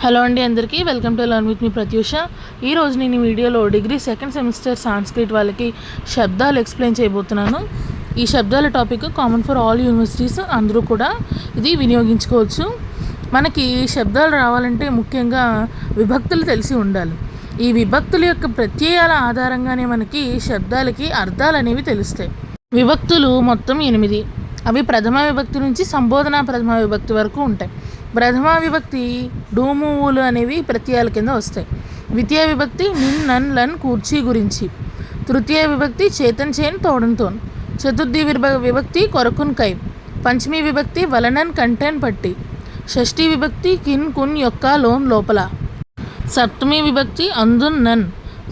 Hello అండి, అందరికీ welcome to learn with me Pratyusha. ఈరోజు నేను ఈ వీడియోలో డిగ్రీ సెకండ్ సెమిస్టర్ సాంస్క్రిట్ వాళ్ళకి శబ్దాలు ఎక్స్ప్లెయిన్ చేయబోతున్నాను. ఈ శబ్దాల topic common for all universities, అందరూ కూడా ఇది వినియోగించుకోవచ్చు. మనకి శబ్దాలు రావాలంటే ముఖ్యంగా విభక్తులు తెలిసి ఉండాలి. ఈ విభక్తుల యొక్క ప్రత్యయాల ఆధారంగానే మనకి శబ్దాలకి అర్థాలు అనేవి తెలుస్తాయి. విభక్తులు మొత్తం 8. అవి ప్రథమ విభక్తి నుంచి సంబోధన ప్రథమ విభక్తి వరకు ఉంటాయి. ప్రథమ విభక్తి డూమువులు అనేవి ప్రత్యయాల కింద వస్తాయి. ద్వితీయ విభక్తి నిన్ నన్ లన్ కూర్చి గురించి. తృతీయ విభక్తి చేతన్ చేన్ తోడంతోన్. చతుర్థి విభక్తి కొరకున్ కై. పంచమీ విభక్తి వలనన్ కంటెన్ పట్టి. షష్ఠీ విభక్తి కిన్ కున్ యొక్క లోన్ లోపల. సప్తమీ విభక్తి అందున్ నన్.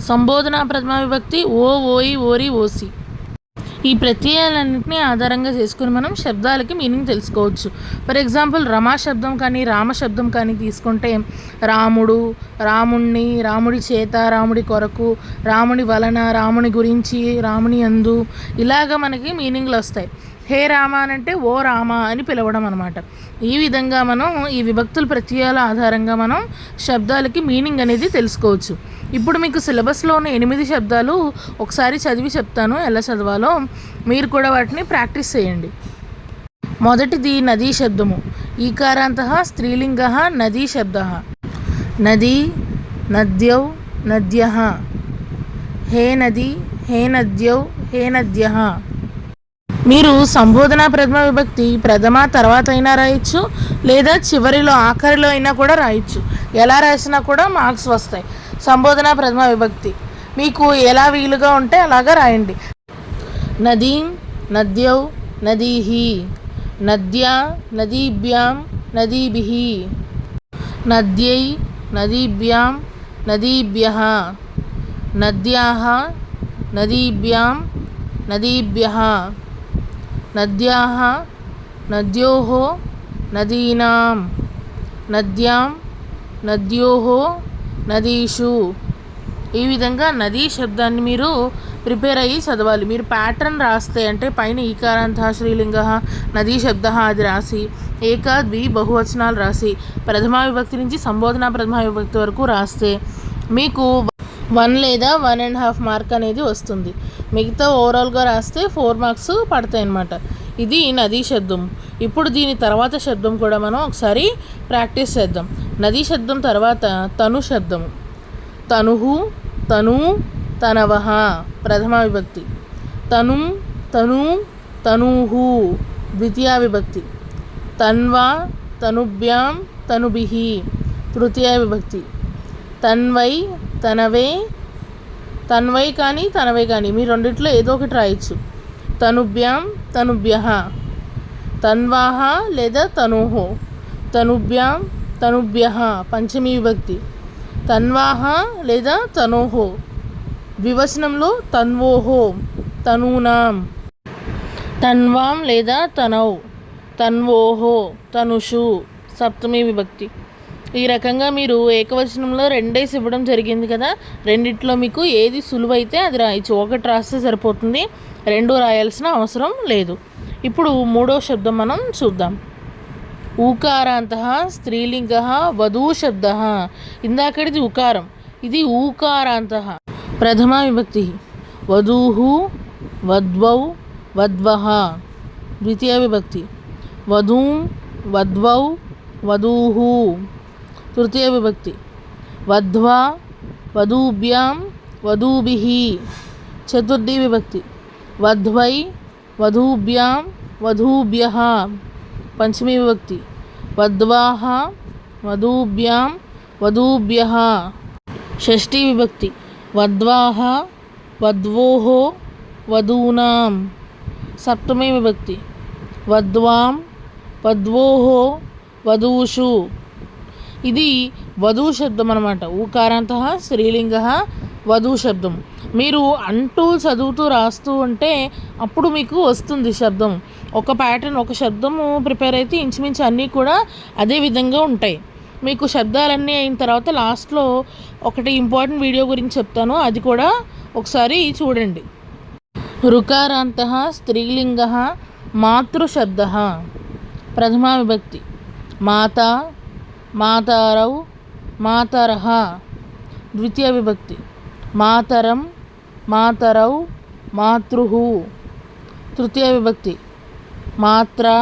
సంబోధన ప్రథమ విభక్తి ఓ ఓయి ఓరి ఓసి. ఈ ప్రత్యయాలన్నింటినీ ఆధారంగా చేసుకుని మనం శబ్దాలకి మీనింగ్ తెలుసుకోవచ్చు. ఫర్ ఎగ్జాంపుల్ రమా శబ్దం కానీ రామ శబ్దం కానీ తీసుకుంటే రాముడు, రాముణ్ణి, రాముడి చేత, రాముడి కొరకు, రాముని వలన, రాముని గురించి, రాముని యందు, ఇలాగ మనకి మీనింగ్లు వస్తాయి. హే రామ అనంటే ఓ రామ అని పిలవడం అనమాట. ఈ విధంగా మనం ఈ విభక్తుల ప్రత్యయాల ఆధారంగా మనం శబ్దాలకి మీనింగ్ అనేది తెలుసుకోవచ్చు. ఇప్పుడు మీకు సిలబస్లో ఉన్న 8 శబ్దాలు ఒకసారి చదివి చెప్తాను ఎలా చదవాలో. మీరు కూడా వాటిని ప్రాక్టీస్ చేయండి. మొదటిది నదీ శబ్దము. ఈకారాంత స్త్రీలింగ నదీ శబ్ద. నదీ, నద్యౌ, నద్య. హే నది, హే నద్యౌ, హే నద్య. మీరు సంబోధన ప్రథమ విభక్తి ప్రథమ తర్వాత అయినా రాయొచ్చు, లేదా చివరిలో ఆఖరిలో అయినా కూడా రాయొచ్చు. ఎలా రాసినా కూడా మార్క్స్ వస్తాయి. సంబోధన ప్రథమ విభక్తి మీకు ఎలా వీలుగా ఉంటే అలాగా రాయండి. నదీం, నద్యౌ, నదీహి. నద్యా, నదీభ్యాం, నదీభిః. నద్యై, నదీభ్యాం, నదీభ్యః. నద్యాః, నదీభ్యాం, నదీభ్యః. నద్యాః, నద్యోః, నదీనాం. నద్యాం, నద్యోః, నదీషు. ఈ విధంగా నదీ శబ్దాన్ని మీరు ప్రిపేర్ అయ్యి చదవాలి. మీరు ప్యాటర్న్ రాస్తే అంటే పైన ఈకారాంత శ్రీలింగ నదీ శబ్ద అది రాసి, ఏక ద్వి బహువచనాలు రాసి, ప్రథమా విభక్తి నుంచి సంబోధన ప్రథమా విభక్తి వరకు రాస్తే మీకు 1 లేదా 1.5 మార్క్ అనేది వస్తుంది. మిగతా ఓవరాల్గా రాస్తే 4 మార్క్స్ పడతాయి అన్నమాట. ఇది నదీ శబ్దం. ఇప్పుడు దీని తర్వాత శబ్దం కూడా మనం ఒకసారి ప్రాక్టీస్ చేద్దాం. నదీ శబ్దం తర్వాత తను శబ్దము. తనుహు, తను, తనవః ప్రథమా విభక్తి. తను, తను, తనూహు ద్వితీయ విభక్తి. తన్వా, తనుభ్యాం, తనుభిః తృతీయ విభక్తి. తన్వై, తనవే. తన్వై కానీ తనవై కానీ మీ రెండిట్లో ఏదో ఒకటి రాయొచ్చు. తనుభ్యాం, తనుభ్యః. తన్వాః లేదా తనోః. తనుభ్యాం, తనుభ్యః పంచమీ విభక్తి. తన్వాః లేదా తనోః ద్వివచనంలో తన్వోః, తనూనాం. తన్వాం లేదా తనౌ. తన్వోః, తనుషు సప్తమీ విభక్తి. ఈ రకంగా మీరు ఏకవచనంలో 2 ఇవ్వడం జరిగింది కదా, రెండిట్లో మీకు ఏది సులువైతే అది రాయొచ్చు. ఒకటి రాస్తే సరిపోతుంది, 2 రాయాల్సిన అవసరం లేదు. ఇప్పుడు మూడో శబ్దం మనం చూద్దాం. ఊకారాంత స్త్రీలింగ వధూ శబ్ద. ఇందాకటిది ఉకారం, ఇది ఊకారాంత ప్రథమా విభక్తి. వధూః, వధ్వౌ, వధ్వః ద్వితీయ విభక్తి. వధూం, వధ్వౌ, వధూః తృతీయ విభక్తి. వధ్వా, వధూభ్యాం, వధూభిః చతుర్థి విభక్తి. వధ్వై, వధూభ్యాం, వధూభ్యః పంచమీ విభక్తి. వధ్వాః, వధూభ్యాం, వధూభ్యః షష్ఠీ విభక్తి. వధ్వాః, వధ్వోః, వధూనాం సప్తమీ విభక్తి. వధ్వాం, వధ్వోః, వధూషు. ఇది వధూ శబ్దం అనమాట. ఊకారాంత స్త్రీలింగ వధూ శబ్దం. మీరు అంటూ చదువుతూ రాస్తూ ఉంటే అప్పుడు మీకు వస్తుంది శబ్దం. ఒక ప్యాటర్న్, ఒక శబ్దము ప్రిపేర్ అయితే ఇంచుమించు అన్నీ కూడా అదే విధంగా ఉంటాయి. మీకు శబ్దాలన్నీ అయిన తర్వాత లాస్ట్లో ఒకటి ఇంపార్టెంట్ వీడియో గురించి చెప్తాను, అది కూడా ఒకసారి చూడండి. రుకారాంత స్త్రీలింగ మాతృశబ్ద ప్రథమా విభక్తి. మాతా, మాతారౌ, మాతరః ద్వితీయ విభక్తి, మాతరం మాతరౌ మాతృః తృతీయ విభక్తి, మాత్రా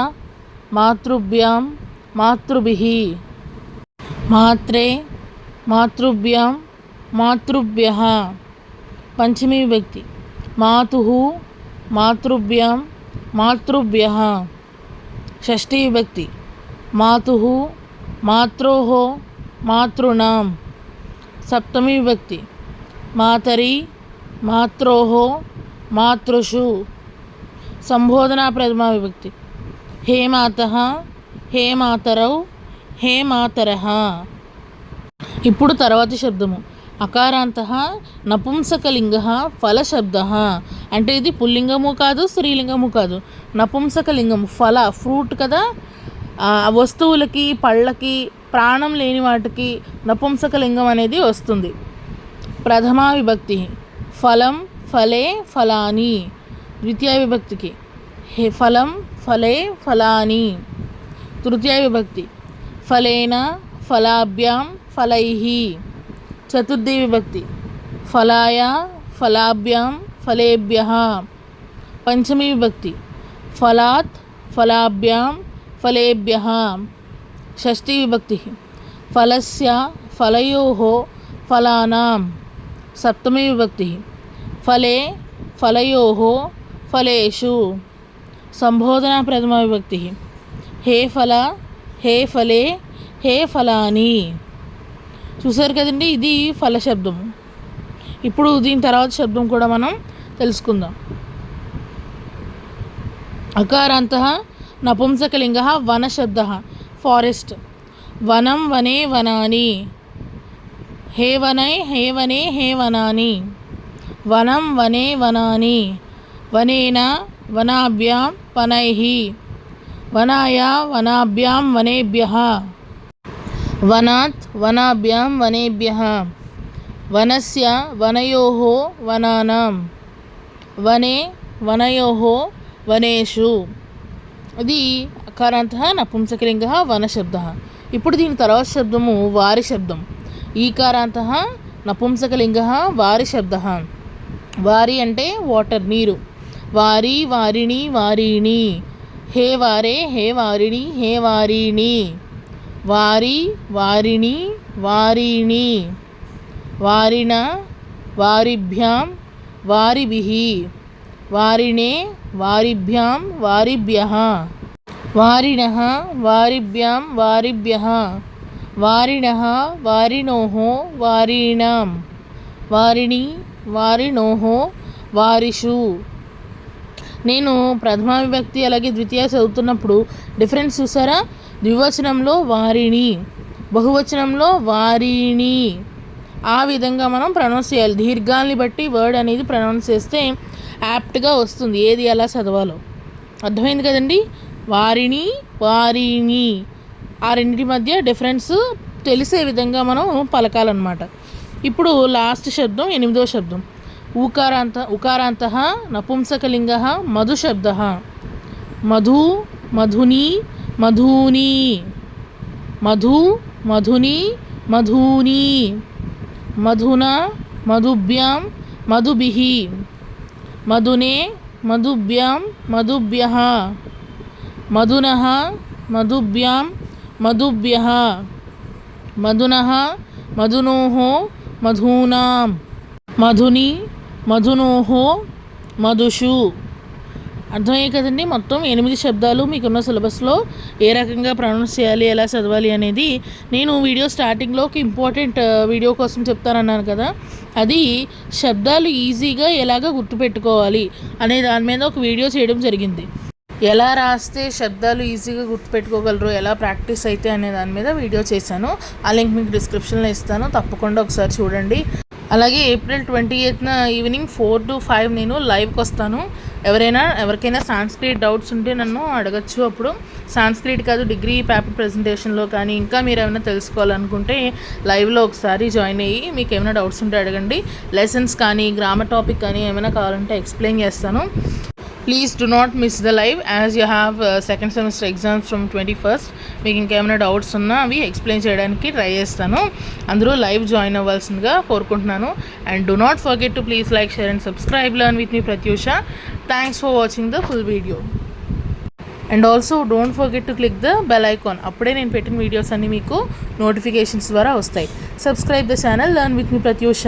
మాతృభ్యాం మాతృభిః మాత్రే మాతృభ్యాం మాతృభ్యః పంచమీ విభక్తి, మాతుః మాతృభ్యాం మాతృభ్యః షష్ఠీ విభక్తి, మాతుః మాత్రోః మాతॄణాం సప్తమీ విభక్తి, మాతరి మాత్రోః మాతృషు సంబోధనా ప్రథమా విభక్తి, హే మాతః హే మాతరౌ హే మాతరః. ఇప్పుడు తర్వాతి శబ్దము అకారాంతః నపుంసకలింగః ఫలశబ్దః. అంటే ఇది పుల్లింగము కాదు స్త్రీలింగము కాదు, నపుంసకలింగము. ఫల ఫ్రూట్ కదా, వస్తువులకి పళ్ళకి ప్రాణం లేని వాటికి నపుంసకలింగం అనేది వస్తుంది. ప్రథమా విభక్తి, ఫలం ఫలే ఫలాని. ద్వితీయ విభక్తికి ఫలం ఫలే ఫలాని. తృతీయ విభక్తి, ఫలేన ఫలాభ్యాం ఫలైః. చతుర్థీ విభక్తి, ఫలాయ ఫలాభ్యాం ఫలేభ్యః. పంచమీ విభక్తి, ఫలాత్ ఫలాభ్యాం ఫలేభ్యః. షష్ఠీ విభక్తి, ఫలస్య ఫలయోః ఫలానాం. సప్తమీ విభక్తి, ఫలే ఫలయోః ఫలేషు. సంబోధనా ప్రథమా విభక్తి, హే ఫల హే ఫలే హే ఫలాని. చూసారు కదండి, ఇది ఫల శబ్దము. ఇప్పుడు దీని తర్వాత శబ్దం కూడా మనం తెలుసుకుందాం. అకారాంతః నపుంసకలింగః వనశబ్దః ఫారెస్ట్. వనం వనే వనాని. హే వనై హే వనే హే వనాని. వనం వనే వనాని. వనేన వనాభ్యాం వనైః. వనాయ వనాభ్యాం వనేభ్యః. వనాత్ వనాభ్యాం వనేభ్యః. వనస్య వనయోః వనానాం. వనే వనయోః వనేషు. ఇది అకారాంతః నపుంసకలింగః వనశబ్దః. ఇప్పుడు దీని తర్వాత శబ్దము వారి శబ్దం. ఈకారాంతః నపుంసకలింగః వారి శబ్దః. వారి అంటే వాటర్, నీరు. వారి వారిణి వారిణి. హే వారే హే వారిణి హే వారిణి. వారి వారిణి వారిణి. వారిణ వారిభ్యాం వారిభిః. వారిణే వారిభ్యాం వారిభ్యః. వారిణః వారిభ్యాం వారిభ్యః. వారిణః వారిణోః వారీణాం. వారిణి వారిణోః వారిషు. నేను ప్రథమా విభక్తి అలాగే ద్వితీయ చదువుతున్నప్పుడు డిఫరెన్స్ చూసారా? ద్వివచనంలో వారిని, బహువచనంలో వారిని. ఆ విధంగా మనం ప్రొనౌన్స్ చేయాలి. దీర్ఘాల్ని బట్టి వర్డ్ అనేది ప్రొనౌన్స్ చేస్తే యాప్ట్గా వస్తుంది, ఏది ఎలా చదవాలో. అర్థమైంది కదండి? వారిని వారిని, ఆ రెండింటి మధ్య డిఫరెన్స్ తెలిసే విధంగా మనం పలకాలన్నమాట. ఇప్పుడు లాస్ట్ శబ్దం, 8వ శబ్దం. ఉకారాంతః నపుంసకలింగః మధుశబ్దః. మధు మధుని మధూని. మధు మధుని మధూని. మధున మధుభ్యాం మధుభిః. మధునే మధుభ్యాం మధుభ్యః. మధునః మధుభ్యాం మధుభ్యః. మధునః మధునోః మధూనాం. మధుని మధునోః మధుషు. అర్థమయ్యే కదండి? మొత్తం 8 శబ్దాలు మీకున్న సిలబస్లో ఏ రకంగా ప్రొనౌన్స్ చేయాలి, ఎలా చదవాలి అనేది నేను వీడియో స్టార్టింగ్లో ఒక ఇంపార్టెంట్ వీడియో కోసం చెప్తానన్నాను కదా, అది శబ్దాలు ఈజీగా ఎలాగ గుర్తుపెట్టుకోవాలి అనే దాని మీద ఒక వీడియో చేయడం జరిగింది. ఎలా రాస్తే శబ్దాలు ఈజీగా గుర్తుపెట్టుకోగలరు, ఎలా ప్రాక్టీస్ అయితే అనే దాని మీద వీడియో చేశాను. ఆ లింక్ మీకు డిస్క్రిప్షన్లో ఇస్తాను, తప్పకుండా ఒకసారి చూడండి. అలాగే ఏప్రిల్ 28న ఈవినింగ్ 4 to 5 నేను లైవ్కి వస్తాను. ఎవరికైనా సాంస్క్రిట్ డౌట్స్ ఉంటే నన్ను అడగచ్చు. అప్పుడు సాంస్క్రిట్ కాదు, డిగ్రీ పేపర్ ప్రజెంటేషన్లో కానీ ఇంకా మీరు ఏమైనా తెలుసుకోవాలనుకుంటే లైవ్లో ఒకసారి జాయిన్ అయ్యి మీకు ఏమైనా డౌట్స్ ఉంటే అడగండి. లెసన్స్ కానీ గ్రామర్ టాపిక్ కానీ ఏమైనా కావాలంటే ఎక్స్ప్లెయిన్ చేస్తాను. Please do not miss the live as you have second semester exams from 21st. మీకు ఇంకేమైనా డౌట్స్ ఉన్నా అవి ఎక్స్ప్లెయిన్ చేయడానికి ట్రై చేస్తాను. అందరూ లైవ్ జాయిన్ అవ్వాల్సిందిగా కోరుకుంటున్నాను. And do not forget to please like, share and subscribe learn with me Pratyusha. Thanks for watching the full video. And also don't forget to click the bell icon. అప్పుడే నేను పెట్టిన videos అన్నీ మీకు notifications ద్వారా వస్తాయి. Subscribe the channel learn with me Pratyusha.